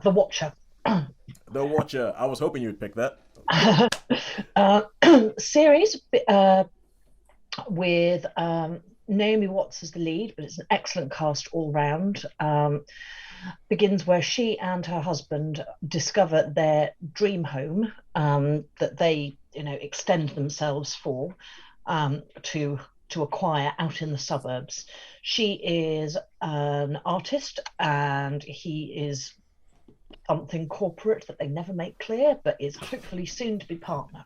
The Watcher. The Watcher. I was hoping you'd pick that. uh, Series with Naomi Watts as the lead, but it's an excellent cast all round. Begins where she and her husband discover their dream home that they, extend themselves for to acquire out in the suburbs. She is an artist, and he is something corporate that they never make clear, but is hopefully soon to be partner.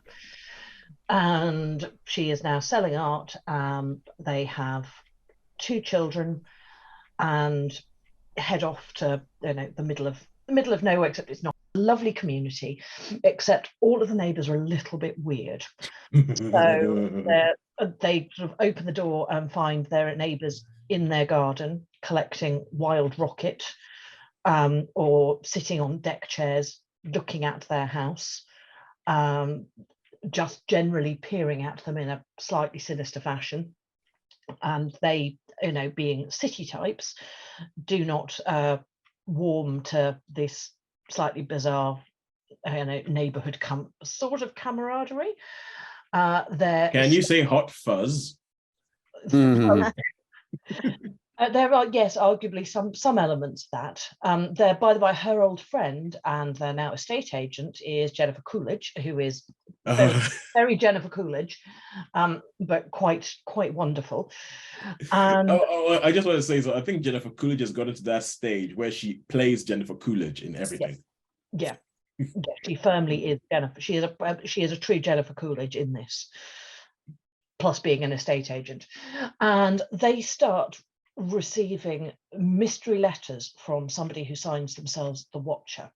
And she is now selling art. They have two children and head off to the middle of nowhere, except it's not a lovely community, except all of the neighbors are a little bit weird. So they sort of open the door and find their neighbors in their garden collecting wild rocket, or sitting on deck chairs looking at their house, just generally peering at them in a slightly sinister fashion. And they, being city types, do not warm to this slightly bizarre, neighborhood sort of camaraderie. There Can you say hot fuzz? well, there are, yes, arguably some elements of that. There, by the way, her old friend and their now estate agent is Jennifer Coolidge, who is very, very Jennifer Coolidge, but quite wonderful. And I just want to say, so I think Jennifer Coolidge has gotten to that stage where she plays Jennifer Coolidge in everything. yeah, she firmly is Jennifer. She is a true Jennifer Coolidge in this, plus being an estate agent. And they start receiving mystery letters from somebody who signs themselves the Watcher,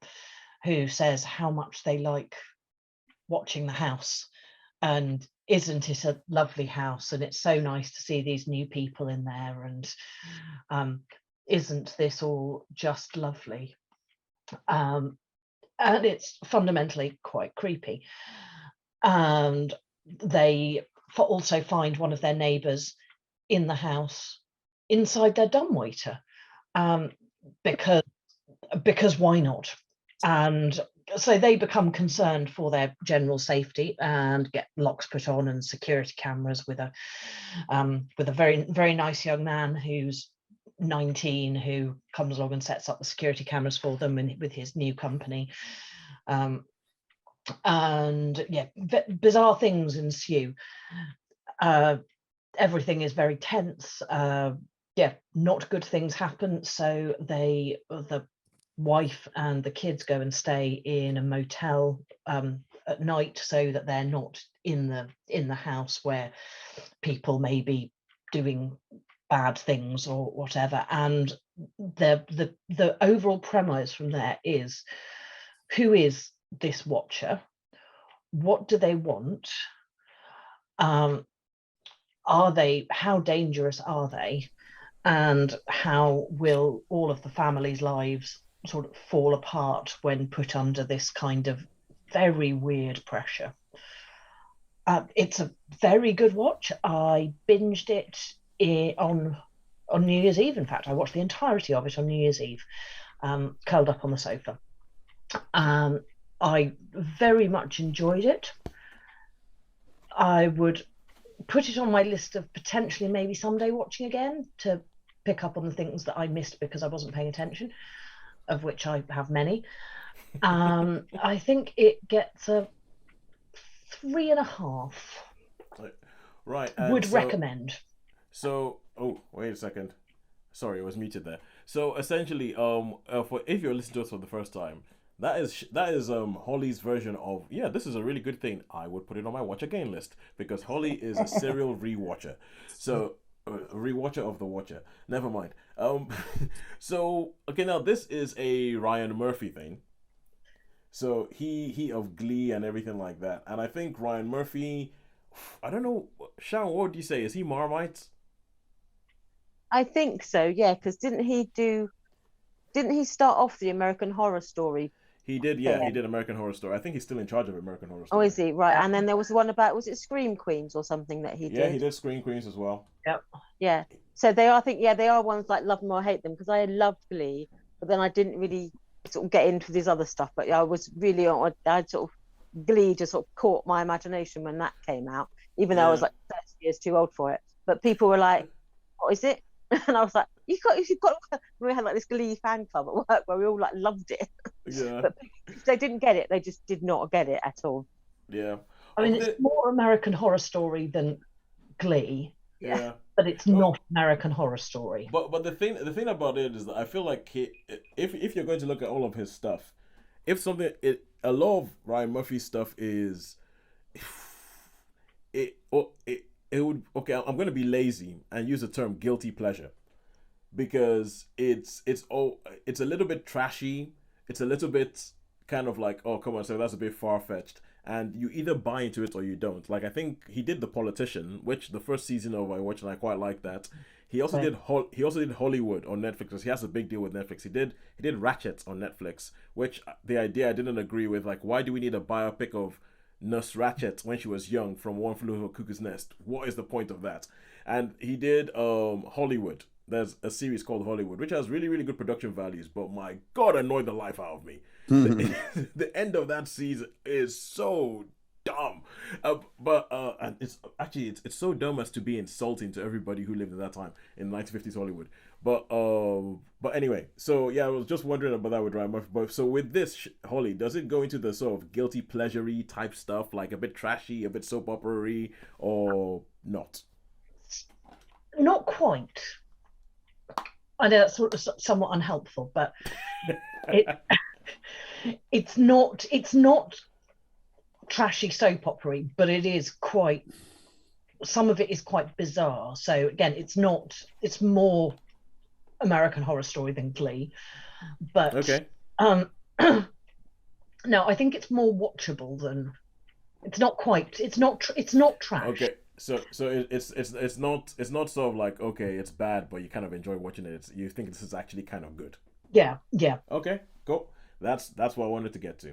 who says how much they like watching the house, and isn't it a lovely house, and it's so nice to see these new people in there, and isn't this all just lovely. And it's fundamentally quite creepy. And they also find one of their neighbors in the house inside their dumbwaiter, because why not? And so they become concerned for their general safety and get locks put on and security cameras with a very very nice young man who's 19, who comes along and sets up the security cameras for them and with his new company. And yeah, bizarre things ensue. Everything is very tense. Not good things happen. So the wife and the kids go and stay in a motel at night, so that they're not in the house where people may be doing bad things or whatever. And the overall premise from there is, who is this Watcher? What do they want? How dangerous are they? And how will all of the family's lives sort of fall apart when put under this kind of very weird pressure? It's a very good watch. I binged it on New Year's Eve. In fact, I watched the entirety of it on New Year's Eve, curled up on the sofa. I very much enjoyed it. I would put it on my list of potentially maybe someday watching again, to pick up on the things that I missed because I wasn't paying attention, of which I have many. I think it gets a 3.5. Right. Would recommend. So, oh, wait a second. Sorry, it was muted there. So essentially, for if you're listening to us for the first time, that is Holly's version of, yeah, this is a really good thing. I would put it on my watch again list, because Holly is a serial rewatcher. So rewatcher of the Watcher. Never mind. So okay, now this is a Ryan Murphy thing. So he of Glee and everything like that. And I think Ryan Murphy, I don't know, Sean, what would you say? Is he Marmite? I think so, yeah, because didn't he start off the American Horror Story He did, yeah, he thing? did American Horror Story. I think he's still in charge of American Horror Oh, Story. is he? Right. And then there was one about, was it Scream Queens or something that he Yeah, he did? did Screen Queens as well. Yep. Yeah. So they are, I think, yeah, they are ones like love them or hate them, because I loved Glee, but then I didn't really sort of get into this other stuff. But I was really I sort of Glee just sort of caught my imagination when that came out, even though I was like 30 years too old for it. But people were like, "What is it?" And I was like, "You've got." We had like this Glee fan club at work where we all like loved it. Yeah. But if they didn't get it, they just did not get it at all. Yeah. I mean, it's more American Horror Story than Glee. Yeah. But it's not American Horror Story. But the thing about it is that I feel like if you're going to look at all of his stuff, a lot of Ryan Murphy's stuff is it would, okay, I'm going to be lazy and use the term guilty pleasure, because it's a little bit trashy, it's a little bit kind of like, oh come on, so that's a bit far-fetched, and you either buy into it or you don't. Like, I think he did The Politician, which the first season of I watched, and I quite like that. He also did Hollywood on Netflix, because he has a big deal with Netflix. He did Ratchet on Netflix, which the idea I didn't agree with. Like, why do we need a biopic of Nurse Ratched when she was young from One Flew Over Cuckoo's Nest? What is the point of that? And he did Hollywood. There's a series called Hollywood, which has really, really good production values, but my God, annoyed the life out of me. The end of that season is so dumb, and it's so dumb as to be insulting to everybody who lived at that time in 1950s Hollywood. But anyway, so yeah, I was just wondering about that with Ryan Murphy. But so with this, Holly, does it go into the sort of guilty pleasure-y type stuff, like a bit trashy, a bit soap opera-y, or not? Not quite. I know that's sort of somewhat unhelpful, but it's not trashy soap opera, but it is quite. Some of it is quite bizarre. So again, it's more American Horror Story than Glee, but okay. No, I think it's more watchable than. It's not quite. It's not trash. Okay. So it's not sort of like, okay, it's bad, but you kind of enjoy watching it. You think this is actually kind of good. Yeah. Okay, cool. That's what I wanted to get to.